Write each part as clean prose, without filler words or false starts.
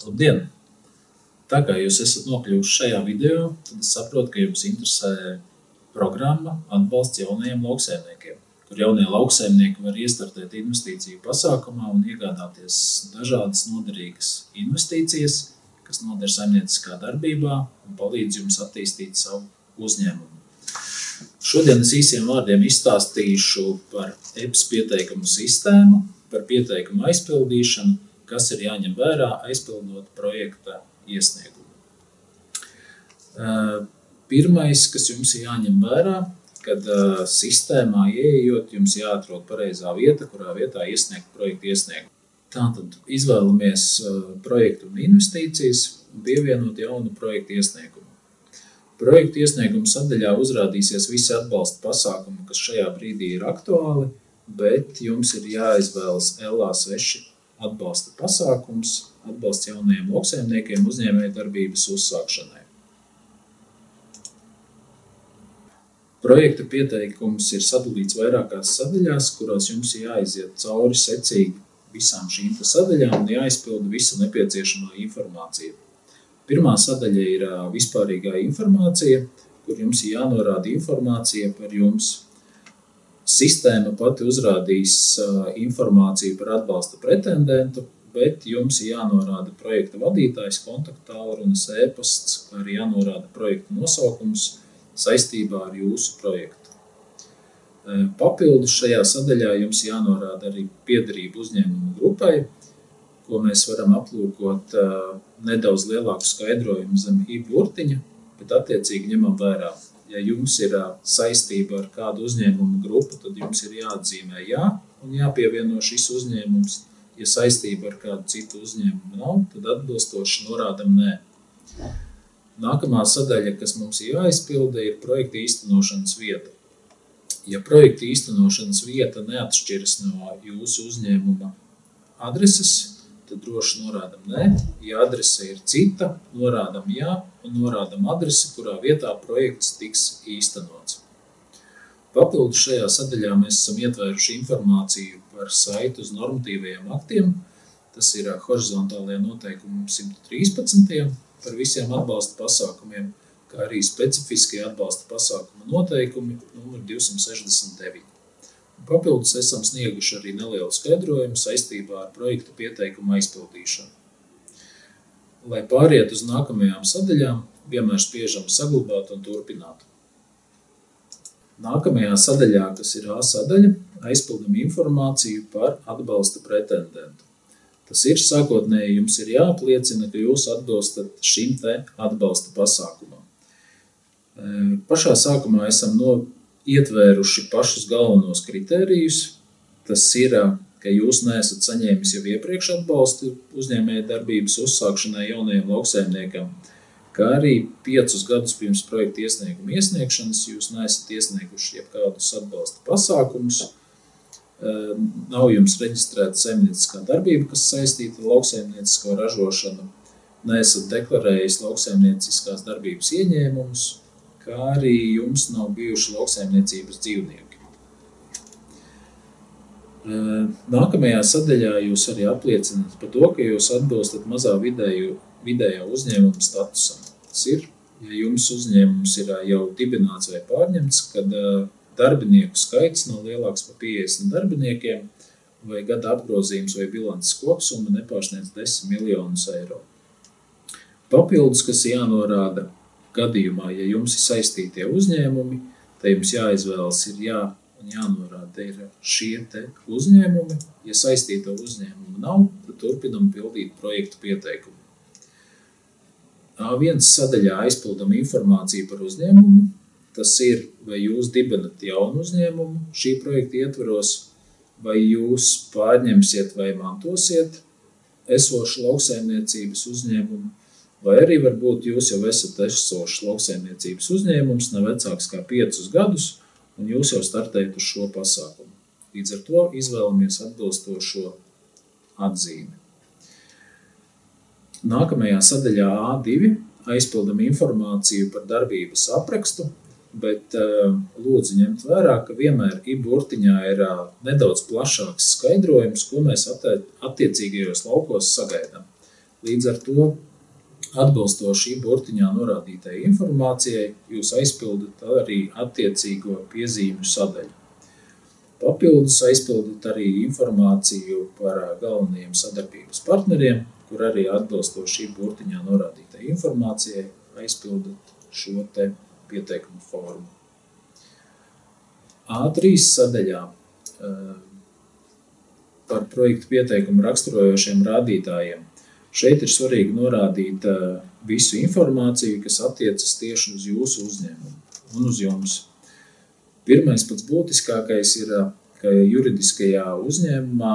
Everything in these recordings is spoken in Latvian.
Labdien! Tā kā jūs esat nokļuvuši šajā video, tad es saprotu, ka jums interesē programma atbalsts jaunajiem lauksaimniekiem, kur jaunie lauksaimnieki var iestartēt investīciju pasākumā un iegādāties dažādas noderīgas investīcijas, kas noder saimnieciskā darbībā un palīdz jums attīstīt savu uzņēmumu. Šodien es īsiem vārdiem izstāstīšu par EPS pieteikumu sistēmu, par pieteikumu aizpildīšanu, kas ir jāņem vērā aizpildot projekta iesniegumu. Pirmais, kas jums ir jāņem vērā, kad sistēmā ieejot, jums jāatrod pareizā vieta, kurā vietā iesniegt projektu iesniegumu. Tātad izvēlamies projektu un investīcijas un pievienot jaunu projektu iesniegumu. Projektu iesniegumu sadaļā uzrādīsies visi atbalsta pasākumi, kas šajā brīdī ir aktuāli, bet jums ir jāizvēlas LA6 atbalsta pasākums, atbalsts jaunajiem lauksaimniekiem uzņēmējdarbības uzsākšanai. Projekta pieteikums ir sadalīts vairākās sadaļās, kurās jums ir jāiziet cauri secīgi visām šīm sadaļām un jāizpilda visa nepieciešamā informācija. Pirmā sadaļa ir vispārīgā informācija, kur jums ir jānorāda informācija par jums. Sistēma pati uzrādīs informāciju par atbalsta pretendentu, bet jums ir jānorāda projekta vadītājs, kontakttālrunis, e-pasts, kā arī jānorāda projekta nosaukums saistībā ar jūsu projektu. Papildus šajā sadaļā jums jānorāda arī piederība uzņēmumu grupai, ko mēs varam aplūkot nedaudz lielāku skaidrojumu zem I burtiņa, bet attiecīgi ņemam vērā. Ja jums ir saistība ar kādu uzņēmumu grupu, tad jums ir jāatzīmē jā un jāpievieno šis uzņēmums. Ja saistība ar kādu citu uzņēmumu nav, tad atbilstoši norādam nē. Nākamā sadaļa, kas mums ir jāizpilda, ir projekta īstenošanas vieta. Ja projekta īstenošanas vieta neatšķiras no jūsu uzņēmuma adreses, tad droši norādam nē. Ja adrese ir cita, norādam jā un norādam adresi, kurā vietā projekts tiks īstenots. Papildus šajā sadaļā mēs esam ietvēruši informāciju par saiti uz normatīvajiem aktiem. Tas ir horizontālajie noteikumi 113. par visiem atbalsta pasākumiem, kā arī specifiskie atbalsta pasākuma noteikumi numur 269. Papildus esam snieguši arī nelielu skaidrojumu saistībā ar projektu pieteikumu aizpildīšanu. Lai pāriet uz nākamajām sadaļām, vienmēr spiežam saglabāt un turpināt. Nākamajā sadaļā, kas ir A sadaļa, aizpildam informāciju par atbalsta pretendentu. Tas ir sākotnēji jums ir jāapliecina, ka jūs atbilstat šim te atbalsta pasākumam. Pašā sākumā esam ietvēruši pašus galvenos kritērijus. Tas ir, ka jūs neesat saņēmis jau iepriekš atbalstu uzņēmējdarbības uzsākšanai jaunajiem lauksaimniekam, kā arī 5 gadus pirms projekta iesnieguma iesniegšanas jūs neesat iesnieguši jebkādus atbalsta pasākumus, nav jums reģistrēta saimnieciskā darbība, kas saistīta ar lauksaimniecisko ražošanu, neesat deklarējis lauksaimnieciskās darbības ieņēmumus, kā arī jums nav bijuši lauksaimniecības dzīvnieki. Nākamajā sadaļā jūs arī apliecināt par to, ka jūs atbilstat mazā vidējā uzņēmuma statusam. Tas ir, ja jums uzņēmums ir jau dibināts vai pārņemts, kad darbinieku skaits nav lielāks par 50 darbiniekiem, vai gada apgrozījums vai bilances kopsumma nepārsniedz 10 miljonus eiro. Papildus, kas jānorāda gadījumā, ja jums ir saistītie uzņēmumi, tad jums jāizvēlas ir jā un jānorāda ir šie te uzņēmumi. Ja saistīto uzņēmumu nav, tad turpinam pildīt projektu pieteikumu. A1 sadaļā aizpildam informāciju par uzņēmumu. Tas ir, vai jūs dibinat jaunu uzņēmumu šī projekta ietvaros, vai jūs pārņemsiet vai mantosiet esošu lauksaimniecības uzņēmumu, vai arī varbūt jūs jau esat esošs lauksaimniecības uzņēmums, ne vecāks kā 5 gadus, un jūs jau startējat uz šo pasākumu. Līdz ar to izvēlamies atbilstošo atzīmi. Nākamajā sadaļā A2 aizpildam informāciju par darbības aprakstu, bet lūdzu ņemt vērā, ka vienmēr I burtiņā ir nedaudz plašāks skaidrojums, ko mēs attiecīgajos laukos sagaidām. Līdz ar to, atbilstoši burtiņā norādītajai informācijai, jūs aizpildat arī attiecīgo piezīmju sadaļu. Papildus aizpildat arī informāciju par galvenajiem sadarbības partneriem, kur arī atbilstoši burtiņā norādītajai informācijai aizpildat šo te pieteikumu formu. A3 sadaļā par projektu pieteikumu raksturojošiem rādītājiem. Šeit ir svarīgi norādīt visu informāciju, kas attiecas tieši uz jūsu uzņēmumu un uz jums. Pirmais pats būtiskākais ir, ka juridiskajā uzņēmumā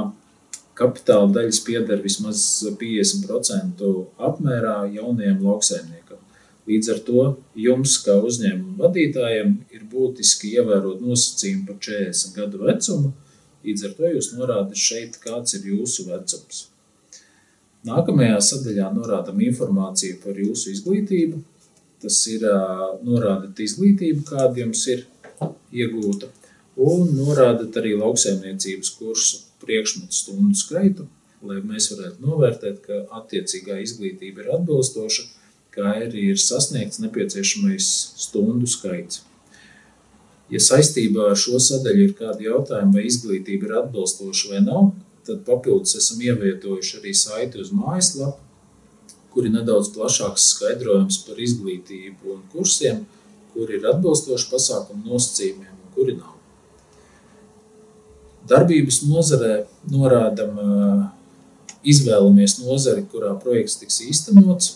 kapitāla daļas pieder vismaz 50% apmērā jaunajam lauksaimniekam. Līdz ar to jums, kā uzņēmuma vadītājiem, ir būtiski ievērot nosacījumu par 40 gadu vecumu. Līdz ar to jūs norādat šeit, kāds ir jūsu vecums. Nākamajā sadaļā norādam informāciju par jūsu izglītību. Tas ir norādat izglītību, kāda jums ir iegūta, un norādat arī lauksaimniecības kursu priekšmetu stundu skaitu, lai mēs varētu novērtēt, ka attiecīgā izglītība ir atbilstoša, kā arī ir sasniegts nepieciešamais stundu skaits. Ja saistībā ar šo sadaļu ir kādi jautājumi, vai izglītība ir atbilstoša vai nav, tad papildus esam ievietojuši arī saiti uz mājaslapu, kur ir nedaudz plašāks skaidrojums par izglītību un kursiem, kuri ir atbilstoši pasākumu nosacījumiem un kuri nav. Darbības nozarē norādam izvēlamies nozari, kurā projekts tiks īstenots,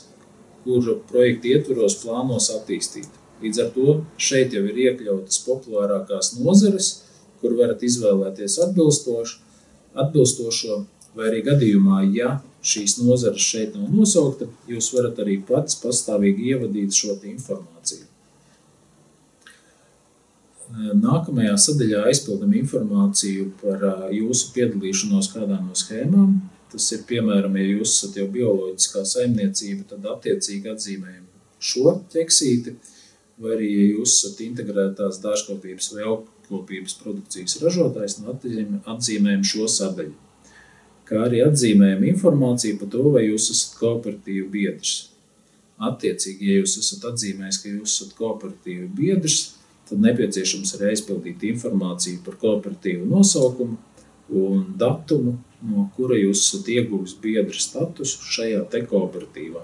kuru projekta ietvaros plānos attīstīt. Līdz ar to šeit jau ir iekļautas populārākās nozares, kur varat izvēlēties atbilstošo, vai arī gadījumā, ja šīs nozares šeit nav nosaukta, jūs varat arī pats pastāvīgi ievadīt šo informāciju. Nākamajā sadaļā aizpildam informāciju par jūsu piedalīšanos kādā no schēmām. Tas ir, piemēram, ja jūs esat jau bioloģiskā saimniecība, tad attiecīgi atzīmējam šo ķeksīti, vai arī, ja jūs esat integrētās dārzkopības vai augkopības produkcijas ražotājs, atzīmējam šo sadaļu. Kā arī atzīmējam informāciju par to, vai jūs esat kooperatīvu biedrs. Attiecīgi, ja jūs esat atzīmējis, ka jūs esat kooperatīvu biedrs, tad nepieciešams arī aizpildīt informāciju par kooperatīvu nosaukumu un datumu, no kura jūs esat ieguvis biedra statusu šajā te kooperatīvā.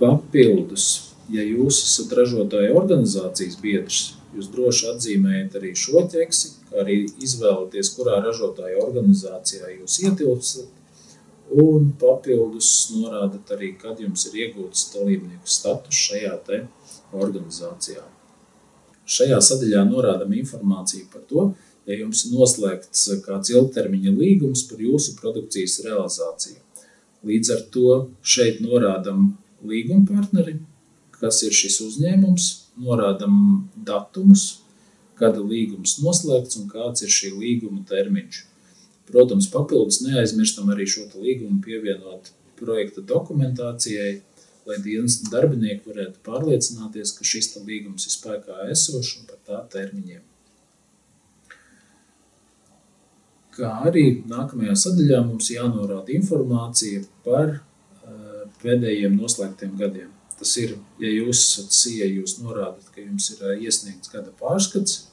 Papildus, ja jūs esat ražotāja organizācijas biedrs, jūs droši atzīmējat arī šo ķeksi, kā arī izvēlaties, kurā ražotāja organizācijā jūs ietilpstat, un papildus norādat arī, kad jums ir iegūts dalībnieku status šajā te organizācijā. Šajā sadaļā norādam informāciju par to, ja jums ir noslēgts kāds ilgtermiņa līgums par jūsu produkcijas realizāciju. Līdz ar to šeit norādam līguma partneri, kas ir šis uzņēmums, norādam datumus, kada līgums noslēgts un kāds ir šī līguma termiņš. Protams, papildus neaizmirstam arī šo līgumu pievienot projekta dokumentācijai, lai dienesta darbinieki varētu pārliecināties, ka šis līgums ir spēkā esošs un par tā termiņiem. Kā arī nākamajā sadaļā mums jānorāda informācija par pēdējiem noslēgtiem gadiem. Tas ir, ja jūs esat SIA, jūs norādat, ka jums ir iesniegts gada pārskats,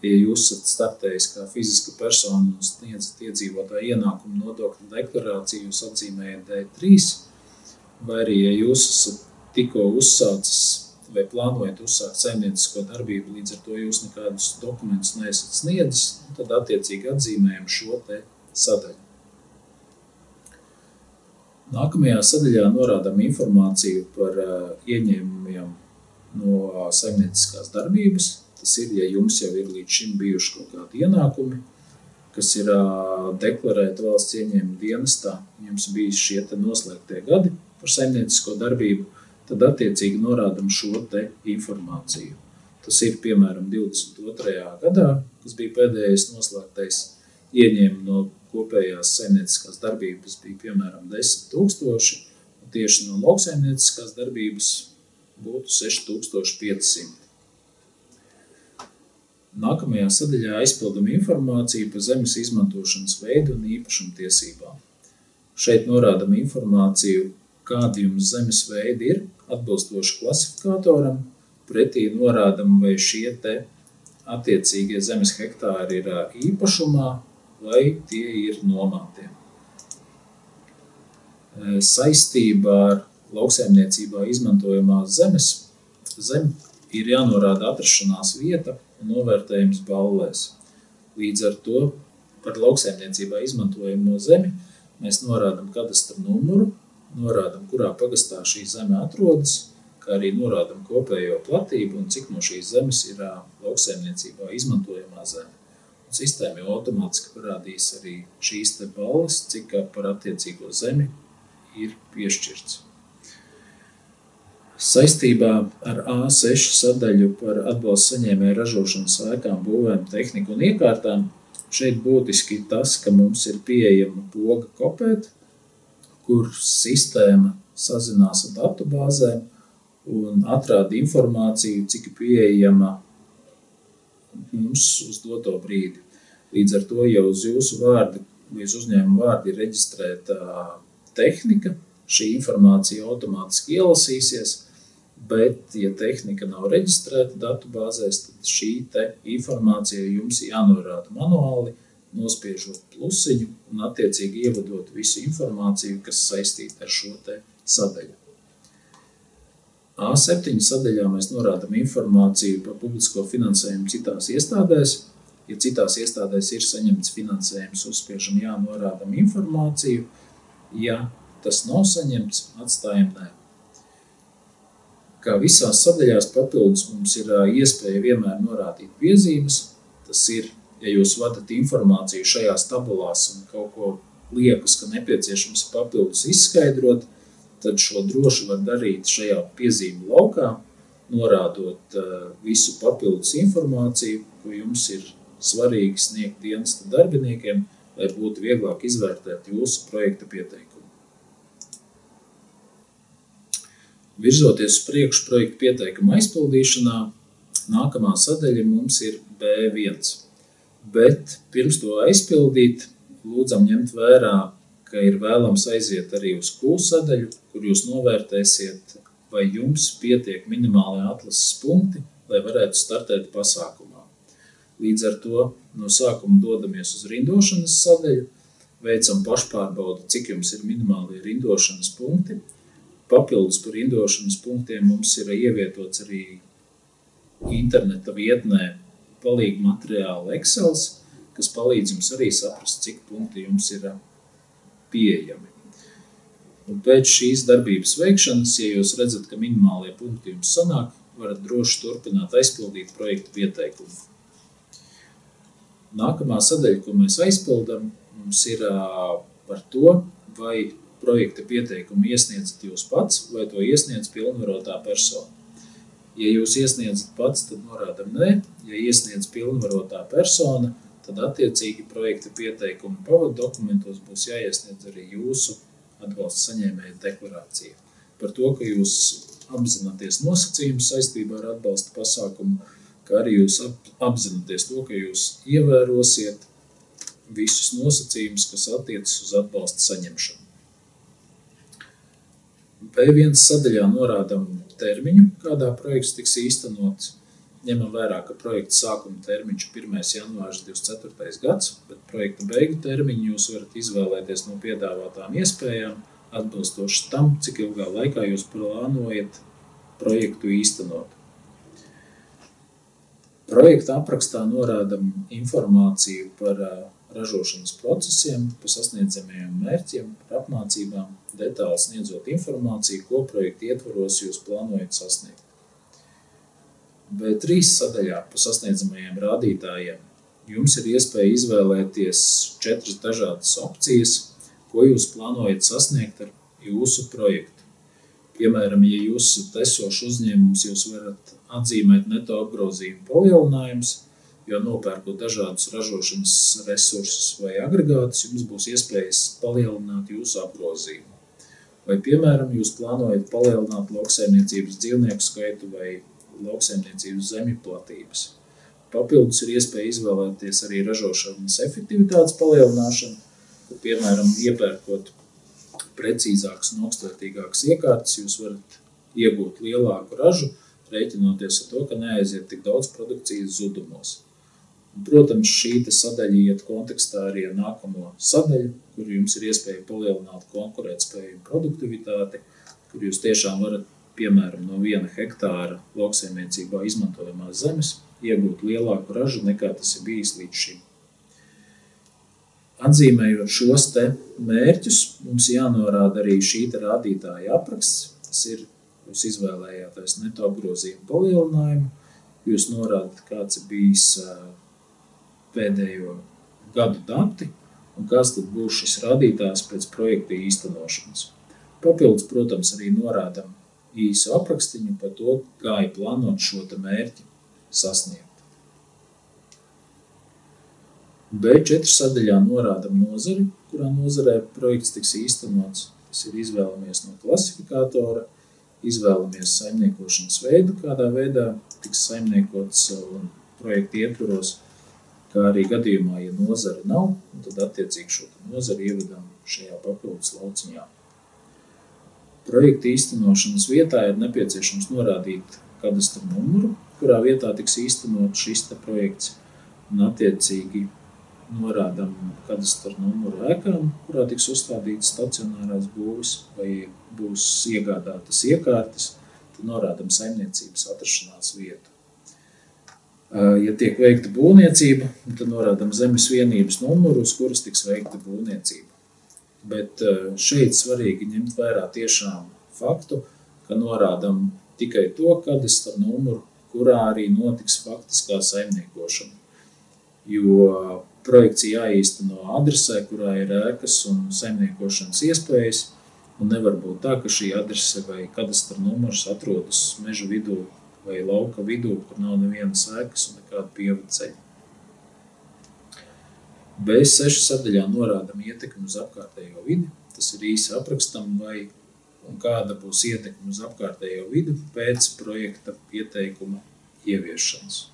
ja jūs esat startējis kā fiziska persona un sniedzat iedzīvotāju ienākumu nodokļu deklarāciju, jūs atzīmējat D3, vai arī, ja jūs esat tikko uzsācis vai plānojat uzsākt saimniecisko darbību, līdz ar to jūs nekādus dokumentus neesat sniedzis, tad attiecīgi atzīmējam šo te sadaļu. Nākamajā sadaļā norādām informāciju par ieņēmumiem no saimnieciskās darbības. Tas ir, ja jums jau ir līdz šim bijuši kaut kādi ienākumi, kas ir deklarēti valsts ieņēmuma dienestā, jums bijis šie te noslēgtie gadi par saimniecisko darbību, tad attiecīgi norādam šo te informāciju. Tas ir, piemēram, 22. gadā, kas bija pēdējais noslēgtais ieņēmumi no kopējās saimnieciskās darbības bija, piemēram, 10 000, un tieši no lauksaimnieciskās darbības būtu 6500. Nākamajā sadaļā aizpildam informāciju par zemes izmantošanas veidu un īpašumtiesībām. Šeit norādam informāciju, kādi jums zemes veidi ir, atbilstoši klasifikatoram, pretī norādam, vai šie te attiecīgie zemes hektāri ir īpašumā, vai tie ir nomātie. Saistībā ar lauksaimniecībā izmantojamās zemi ir jānorāda atrašanās vieta un novērtējums ballēs. Līdz ar to par lauksaimniecībā izmantojamo zemi mēs norādam kadastra numuru, norādam, kurā pagastā šī zeme atrodas, kā arī norādam kopējo platību un cik no šīs zemes ir lauksaimniecībā izmantojamā zeme. Un sistēma jau automātiski parādīs arī šīs te balles, cik par attiecīgo zemi ir piešķirts. Saistībā ar A6 sadaļu par atbalsta saņēmēju ražošanas ēkām, būvēm, tehniku un iekārtām šeit būtiski tas, ka mums ir pieejama poga kopēt, kur sistēma sazinās ar datubāzēm un atrāda informāciju, cik pieejama mums uz doto brīdi. Līdz ar to jau uz jūsu vārdu, uz uzņēmuma vārdu ir reģistrēta tehnika, šī informācija automātiski ielasīsies, bet, ja tehnika nav reģistrēta datubāzēs, tad šī te informācija jums jānorāda manuāli, nospiežot plusiņu un attiecīgi ievadot visu informāciju, kas saistīta ar šo te sadaļu. A7 sadaļā mēs norādam informāciju par publisko finansējumu citās iestādēs. Ja citās iestādēs ir saņemts finansējums, uzspiežam jā, norādam informāciju. Ja tas nav saņemts, atstājam nē. Kā visās sadaļās papildus mums ir iespēja vienmēr norādīt piezīmes. Tas ir, ja jūs vadat informāciju šajās tabulās un kaut ko liekas, ka nepieciešams papildus izskaidrot, tad šo droši var darīt šajā piezīmu laukā, norādot visu papildus informāciju, ko jums ir svarīgi sniegt dienesta darbiniekiem, lai būtu vieglāk izvērtēt jūsu projekta pieteikumu. Virzoties uz priekšu projekta pieteikuma aizpildīšanā, nākamā sadaļa mums ir B1. Bet pirms to aizpildīt, lūdzam ņemt vērā, ka ir vēlams aiziet arī uz Q sadaļu, kur jūs novērtēsiet, vai jums pietiek minimālie atlases punkti, lai varētu startēt pasākumā. Līdz ar to no sākuma dodamies uz rindošanas sadaļu, veicam pašpārbaudi, cik jums ir minimālie rindošanas punkti. Papildus par rindošanas punktiem mums ir ievietots arī interneta vietnē palīga materiāla Excels, kas palīdz jums arī saprast, cik punkti jums ir pieejami. Un pēc šīs darbības veikšanas, ja jūs redzat, ka minimālie punkti jums sanāk, varat droši turpināt aizpildīt projekta pieteikumu. Nākamā sadaļa, ko mēs aizpildam, mums ir par to, vai projekta pieteikumu iesniedzat jūs pats, vai to iesniedz pilnvarotā persona. Ja jūs iesniedzat pats, tad norādam nē. Ja iesniedz pilnvarotā persona, tad attiecīgi projekta pieteikuma pavadu dokumentos būs jāiesniedz arī jūsu atbalsta saņēmēja deklarācija. Par to, ka jūs apzināties nosacījumus saistībā ar atbalsta pasākumu, kā arī jūs apzināties to, ka jūs ievērosiet visus nosacījumus, kas attiecas uz atbalsta saņemšanu. B1 sadaļā norādam termiņu, kādā projekts tiks īstenots. Ņemam vērā, ka projekta sākuma termiņš 1. janvārs 24. gads, bet projekta beigu termiņu jūs varat izvēlēties no piedāvātām iespējām, atbilstoši tam, cik ilgā laikā jūs plānojat projektu īstenot. Projekta aprakstā norādam informāciju par ražošanas procesiem, par sasniedzamajiem mērķiem, par apmācībām, detāli sniedzot informāciju, ko projekta ietvaros jūs plānojat sasniegt. B3 sadaļā par sasniedzamajiem rādītājiem jums ir iespēja izvēlēties 4 dažādas opcijas, ko jūs plānojat sasniegt ar jūsu projektu. Piemēram, ja jūs esat esošs uzņēmums, jūs varat atzīmēt neto apgrozījumu palielinājums, jo nopērkot dažādus ražošanas resursus vai agregātus, jums būs iespējas palielināt jūsu apgrozījumu. Vai, piemēram, jūs plānojat palielināt lauksaimniecības dzīvnieku skaitu vai lauksaimniecības zemju platības. Papildus ir iespēja izvēlēties arī ražošanas efektivitātes palielināšanu, piemēram, iepērkot precīzākas un augstvērtīgākas iekārtas, jūs varat iegūt lielāku ražu, rēķinoties ar to, ka neaiziet tik daudz produkcijas zudumos. Un, protams, šī sadaļa iet kontekstā arī ar nākamo sadaļu, kur jums ir iespēja palielināt konkurētspēju un produktivitāti, kur jūs tiešām varat, piemēram, no 1 hektāra lauksaimniecībā izmantojamās zemes iegūt lielāku ražu nekā tas ir bijis līdz šim. Atzīmējot šos mērķus, mums jānorāda arī šī rādītāja apraksts. Tas ir, jūs izvēlējāties neto apgrozījumu palielinājumu, jūs norādat, kāds ir bijis pēdējo gadu dati un kāds tad būs šis rādītājs pēc projekta īstenošanas. Papildus, protams, arī norādam īsu aprakstiņu par to, kā ir plānot šo mērķi sasniegt. B4 sadaļā norādam nozari, kurā nozarē projekts tiks īstenots. Tas ir izvēlamies no klasifikātora, izvēlamies saimniekošanas veidu, kādā veidā tiks saimniekots un projekta ietvaros, kā arī gadījumā, ja nozara nav, tad attiecīgi šo nozari ievedam šajā papildus lauciņā. Projekta īstenošanas vietā ir nepieciešams norādīt kadastra numuru, kurā vietā tiks īstenot šis projekts, un attiecīgi norādam kadastra numuru ēkām, kurā tiks uzstādītas stacionārās būves vai būs iegādātas iekārtas, tad norādam saimniecības atrašanās vietu. Ja tiek veikta būvniecība, tad norādam zemes vienības numuru, uz kuras tiks veikta būvniecība. Bet šeit svarīgi ņemt vērā tiešām faktu, ka norādam tikai to kadastra numuru, kurā arī notiks faktiskā saimniekošana. Jo projekts jāīsteno adresē, kurā ir ēkas un saimniekošanas iespējas, un nevar būt tā, ka šī adrese vai kadastra numurs atrodas meža vidū vai lauka vidū, kur nav nevienas ēkas un nekāda pieva ceļa. B6 sadaļā norādam ietekmi uz apkārtējo vidi. Tas ir īsi aprakstam, vai un kāda būs ietekme uz apkārtējo vidi pēc projekta pieteikuma ieviešanas.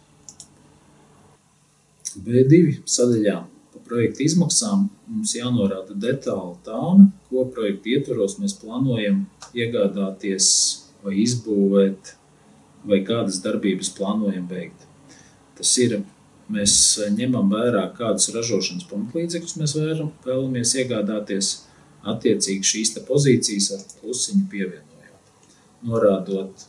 B2 sadaļā par projekta izmaksām mums jānorāda detāli tām, ko projekta ietvaros mēs plānojam iegādāties vai izbūvēt, vai kādas darbības plānojam veikt. Tas ir, mēs ņemam vērā, kādus ražošanas pamatlīdzekļus mēs vēlamies iegādāties, attiecīgi šīs pozīcijas ar plusiņu pievienojot. Norādot,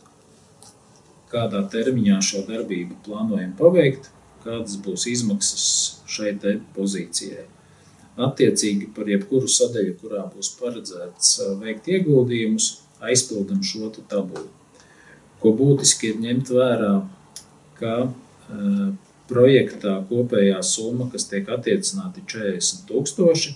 kādā termiņā šo darbību plānojam paveikt, kādas būs izmaksas šai pozīcijai. Attiecīgi par jebkuru sadaļu, kurā būs paredzēts veikt ieguldījumus, aizpildam šo tabulu. Ko būtiski ir ņemt vērā, ka projektā kopējā summa, kas tiek attiecināti 40 000,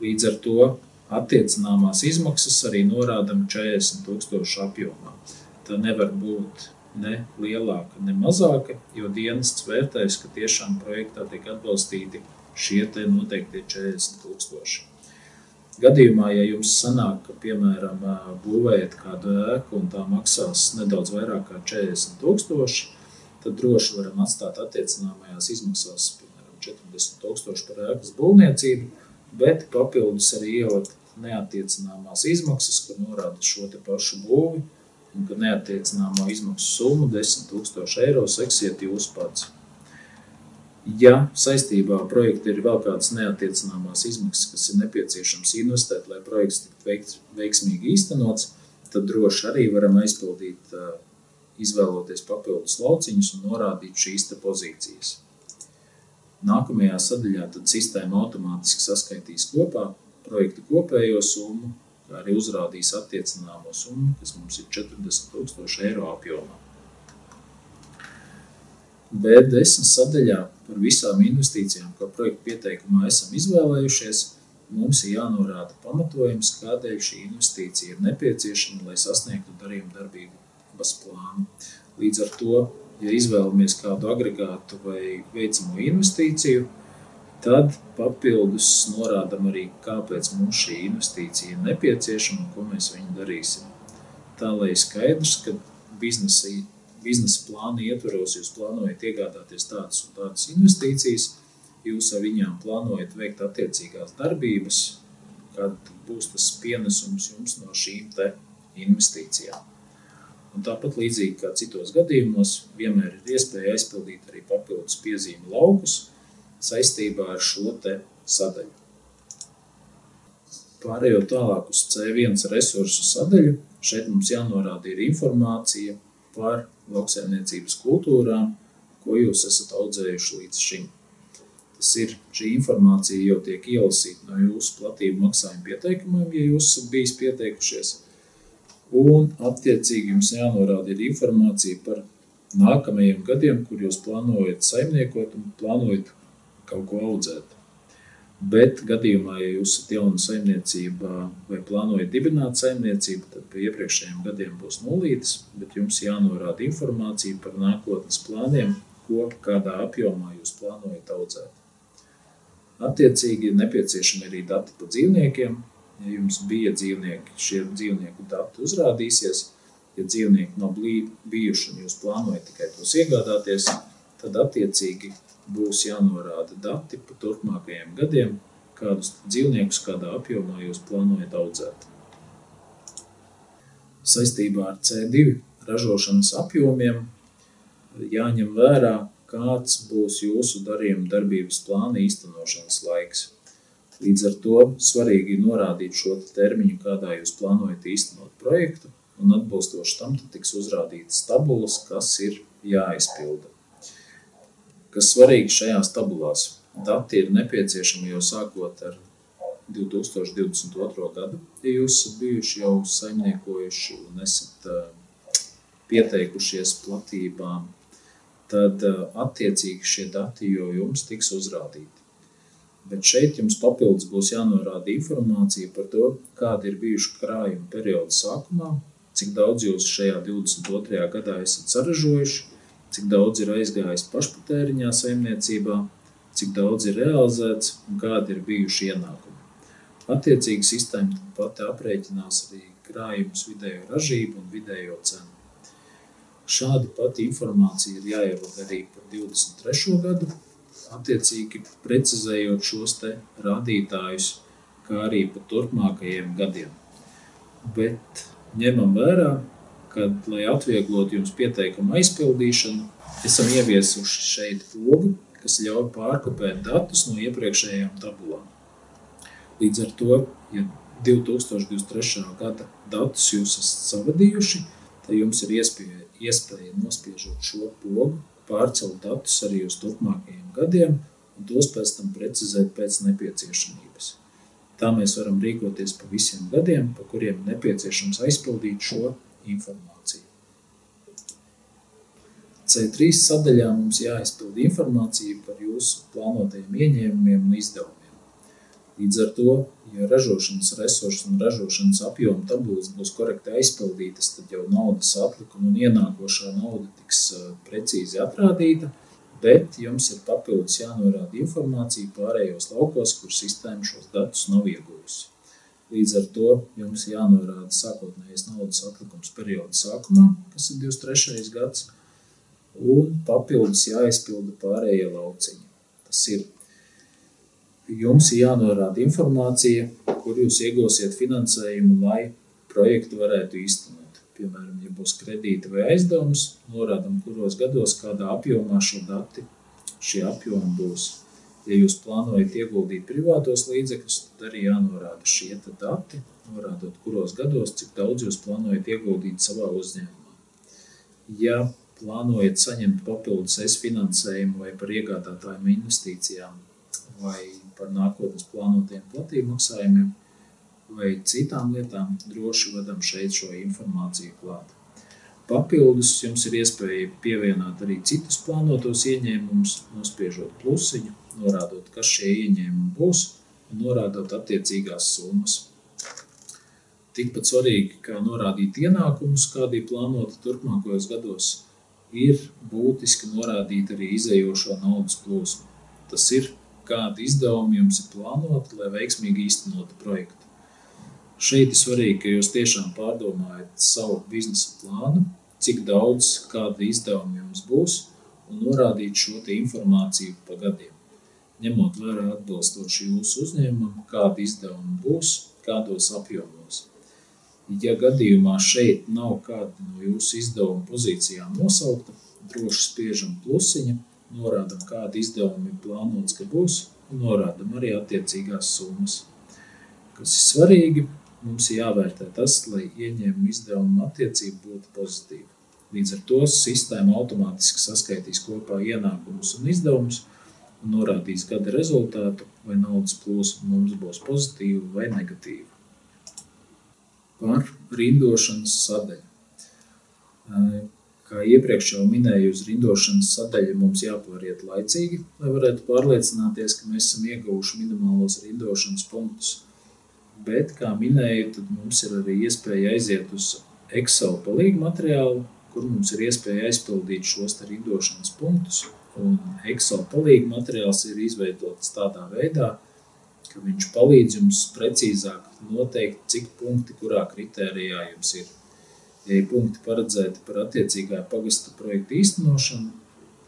līdz ar to attiecināmās izmaksas arī norādam 40 000 apjomā. Tā nevar būt ne lielāka, ne mazāka, jo dienests vērtēs, ka tiešām projektā tiek atbalstīti šie noteiktie 40 000. Gadījumā, ja jums sanāk, ka, piemēram, būvējat kādu ēku un tā maksās nedaudz vairāk kā 40 000, tad droši varam atstāt attiecināmajās izmaksās, piemēram, 40 000 par ēkas būvniecību, bet papildus arī ielikt neattiecināmās izmaksas, kur norāda šo pašu būvi, un ka neattiecināmā izmaksu summu 10 000 eiro seksiet jūs pats. Ja saistībā ar projektu ir vēl kādas neattiecināmās izmaksas, kas ir nepieciešams investēt, lai projekts tiktu veiksmīgi īstenots, tad droši arī varam aizpildīt, izvēloties papildus lauciņus un norādīt šīs pozīcijas. Nākamajā sadaļā tad sistēma automātiski saskaitīs kopā projektu kopējo summu, kā arī uzrādīs attiecināmo summu, kas mums ir 40 000 eiro apjomā. B10 sadaļā par visām investīcijām, ko projekta pieteikumā esam izvēlējušies, mums ir jānorāda pamatojums, kādēļ šī investīcija ir nepieciešama, lai sasniegtu darījuma darbības plānu. Līdz ar to, ja izvēlamies kādu agregātu vai veicamo investīciju, tad papildus norādam arī, kāpēc mums šī investīcija ir nepieciešama un ko mēs viņu darīsim. Tā, lai ir skaidrs, ka biznesa plāna ietvaros jūs plānojat iegādāties tādas un tādas investīcijas, jūs ar viņām plānojat veikt attiecīgās darbības, kāda būs tas pienesums jums no šīm te investīcijām. Un tāpat līdzīgi kā citos gadījumos, vienmēr ir iespēja aizpildīt arī papildus piezīmi laukus saistībā ar šo te sadaļu. Pārējot tālāk uz C1 resursu sadaļu, šeit mums jānorāda ir informācija par lauksaimniecības kultūrām, ko jūs esat audzējuši līdz šim. Tas ir, šī informācija jau tiek ielasīta no jūsu platību maksājuma pieteikumiem, ja jūs esat bijis pieteikušies. Un attiecīgi jums jānorāda ir informācija par nākamajiem gadiem, kur jūs plānojat saimniekot un plānojat kaut ko audzēt. Bet gadījumā, ja jūs esat jauna saimniecībā vai plānojat dibināt saimniecību, tad pie iepriekšējiem gadiem būs nulītes, bet jums jānorāda informācija par nākotnes plāniem, ko kādā apjomā jūs plānojat audzēt. Attiecīgi ir nepieciešami arī dati par dzīvniekiem. Ja jums bija dzīvnieki, šie dzīvnieku dati uzrādīsies. Ja dzīvnieki nav bijuši un jūs plānojat tikai tos iegādāties, tad attiecīgi būs jānorāda dati par turpmākajiem gadiem, kādus dzīvniekus kādā apjomā jūs plānojat audzēt. Saistībā ar C2 ražošanas apjomiem jāņem vērā, kāds būs jūsu darījuma darbības plāna īstenošanas laiks. Līdz ar to svarīgi norādīt šo termiņu, kādā jūs plānojat īstenot projektu, un atbilstoši tam tiks uzrādītas tabulas, kas ir jāizpilda. Kas svarīgi šajās tabulās? Dati ir nepieciešami jau sākot ar 2022. gadu, ja jūs esat bijuši jau saimniekojuši un esat pieteikušies platībām, tad attiecīgi šie dati jau jums tiks uzrādīti. Bet šeit jums papildus būs jānorāda informācija par to, kādi ir bijuši krājumi perioda sākumā, cik daudz jūs šajā 22. gadā esat saražojuši, cik daudz ir aizgājis pašpatēriņā saimniecībā, cik daudz ir realizēts un kādi ir bijuši ienākumi. Attiecīgi sistēma pati aprēķinās arī krājumus vidējo ražību un vidējo cenu. Šāda pati informācija ir jāievada arī par 23. gadu, attiecīgi precizējot šos te rādītājus, kā arī par turpmākajiem gadiem. Bet ņemam vērā, kad, lai atvieglotu jums pieteikumu aizpildīšanu, esam ieviesuši šeit pogu, kas ļauj pārkopēt datus no iepriekšējām tabulām. Līdz ar to, ja 2023. gada datus jūs esat savadījuši, tad jums ir iespēja nospiežot šo pogu, pārcelt datus arī uz turpmākajiem gadiem un tos pēc tam precizēt pēc nepieciešamības. Tā mēs varam rīkoties pa visiem gadiem, pa kuriem nepieciešams aizpildīt šo informāciju. C3 sadaļā mums jāizpild informācija par jūsu plānotajiem ieņēmumiem un izdevumiem. Līdz ar to, ja ražošanas resursu un ražošanas apjoma tabulas būs korekti aizpildītas, tad jau naudas atlikuma un ienākošā nauda tiks precīzi atrādīta, bet jums ir papildus jānorāda informācija pārējos laukos, kur sistēma šos datus nav ieguvusi. Līdz ar to jums jānorāda sākotnējais naudas atlikums perioda sākumā, kas ir 23. gads, un papildus jāizpilda pārējie lauciņi. Tas ir jums jānorāda informācija, kur jūs iegūsiet finansējumu, lai projektu varētu īstenot. Piemēram, ja būs kredīti vai aizdevums, norādam, kuros gados, kādā apjomā šie apjomi būs. Ja jūs plānojat ieguldīt privātos līdzekļus, tad arī jānorāda šie dati, norādot, kuros gados, cik daudz jūs plānojat ieguldīt savā uzņēmumā. Ja plānojat saņemt papildus finansējumu vai par iegādātājiem investīcijām, vai par nākotnes plānotiem platību maksājumiem vai citām lietām, droši vadam šeit šo informāciju klāt. Papildus jums ir iespēja pievienot arī citus plānotos ieņēmumus, nospiežot plusiņu, norādot, kas šie ieņēmumi būs un norādot attiecīgās summas. Tikpat svarīgi, kā norādīt ienākumus, kādi plānoti turpmākajos gados, ir būtiski norādīt arī izējošo naudas plūsmu. Tas ir, kādi izdevumi jums ir plānoti, lai veiksmīgi īstenotu projektu. Šeit ir svarīgi, ka jūs tiešām pārdomājat savu biznesa plānu, cik daudz, kāda izdevuma jums būs, un norādīt šo te informāciju pa gadiem. ņemot vērā atbilstoši jūsu uzņēmumam, kādi izdevumi būs, kādos apjomos. Ja gadījumā šeit nav kāda no jūsu izdevuma pozīcijām nosaukta, droši spiežam plusiņu, norādam, kādi izdevumi plānots, ka būs, un norādam arī attiecīgās summas. Kas ir svarīgi, mums ir jāvērtē tas, lai ieņēmuma izdevuma attiecība būtu pozitīva. Līdz ar to sistēma automātiski saskaitīs kopā ienākumus un izdevumus un norādīs gada rezultātu, vai naudas plūsma mums būs pozitīva vai negatīva. Par rindošanas sadaļu. Kā iepriekš jau minēju, uz rindošanas sadaļu mums jāpāriet laicīgi, lai varētu pārliecināties, ka mēs esam ieguvuši minimālos rindošanas punktus. Bet, kā minēju, tad mums ir arī iespēja aiziet uz Excel palīgu materiālu, kur mums ir iespēja aizpildīt šos rindošanas punktus. Un Excel palīgu materiāls ir izveidots tādā veidā, ka viņš palīdz jums precīzāk noteikt, cik punkti kurā kritērijā jums ir. Ja ir punkti paredzēti par attiecīgā pagasta projekta īstenošanu,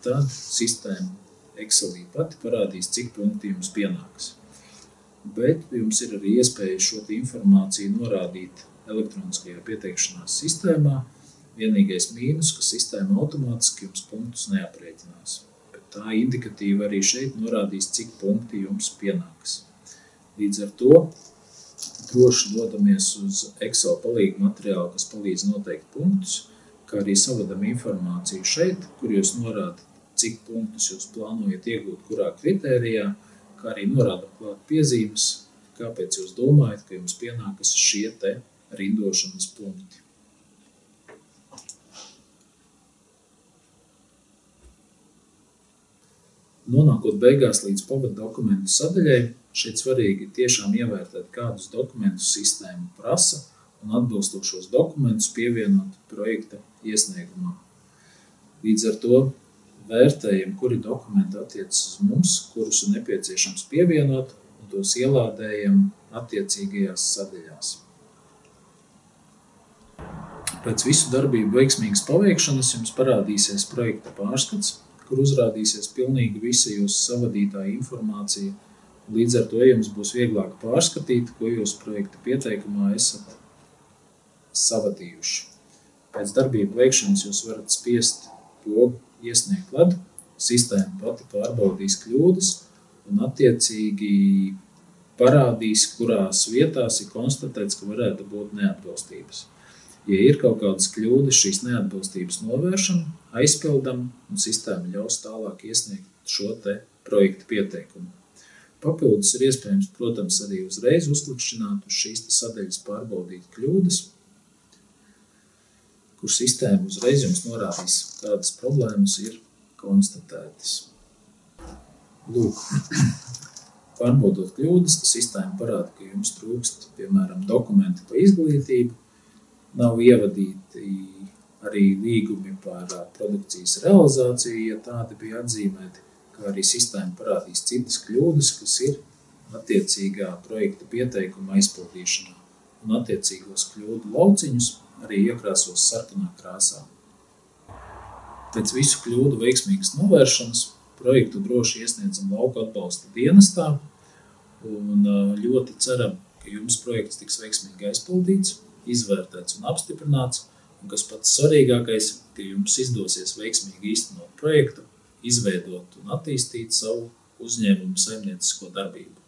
tad sistēma Excelī pati parādīs, cik punkti jums pienāks. Bet jums ir arī iespēja šo informāciju norādīt elektroniskajā pieteikšanās sistēmā. Vienīgais mīnus, ka sistēma automātiski jums punktus neaprēķinās. Bet tā indikatīvi arī šeit norādīs, cik punkti jums pienāks. Līdz ar to droši dodamies uz Excel palīgu materiālu, kas palīdz noteikt punktus, kā arī savadam informāciju šeit, kur jūs norādat, cik punktus jūs plānojat iegūt kurā kritērijā, kā arī norādam klāt piezīmes, kāpēc jūs domājat, ka jums pienākas šie te rindošanas punkti. Nonākot beigās līdz pavadu dokumentu sadaļai, šeit svarīgi tiešām ievērtēt, kādus dokumentus sistēma prasa un atbilstošos dokumentus pievienot projekta iesniegumā. Līdz ar to vērtējam, kuri dokumenti attiecas uz mums, kurus ir nepieciešams pievienot, un tos ielādējam attiecīgajās sadaļās. Pēc visu darbību veiksmīgas paveikšanas jums parādīsies projekta pārskats, kur uzrādīsies pilnīgi visa jūsu savadītā informācija. Līdz ar to jums būs vieglāk pārskatīt, ko jūs projekta pieteikumā esat savadījuši. Pēc darbību veikšanas jūs varat spiest pogu iesniegt ledu, sistēma pati pārbaudīs kļūdas un attiecīgi parādīs, kurās vietās ir konstatēts, ka varētu būt neatbilstības. Ja ir kaut kādas kļūdas, šīs neatbilstības novēršam, aizpildam un sistēma ļaus tālāk iesniegt šo te projekta pieteikumu. Papildus ir iespējams, protams, arī uzreiz uzklikšķināt uz šīs te sadaļas pārbaudīt kļūdas, kur sistēma uzreiz jums norādīs, kādas problēmas ir konstatētas. Lūk, pārbaudot kļūdas, tad sistēma parāda, ka jums trūkst, piemēram, dokumenti par izglītību, nav ievadīti arī līgumi par produkcijas realizāciju, ja tādi bija atzīmēti, kā arī sistēma parādīs citas kļūdas, kas ir attiecīgā projekta pieteikuma aizpildīšanā, un attiecīgos kļūdu lauciņus arī iekrāsos sarkanā krāsā. Pēc visu kļūdu veiksmīgas novēršanas projektu droši iesniedzam lauku atbalsta dienestā, un ļoti ceram, ka jums projekts tiks veiksmīgi aizpildīts, izvērtēts un apstiprināts, un kas pats svarīgākais, ka jums izdosies veiksmīgi īstenot projektu, izveidot un attīstīt savu uzņēmumu saimniecisko darbību.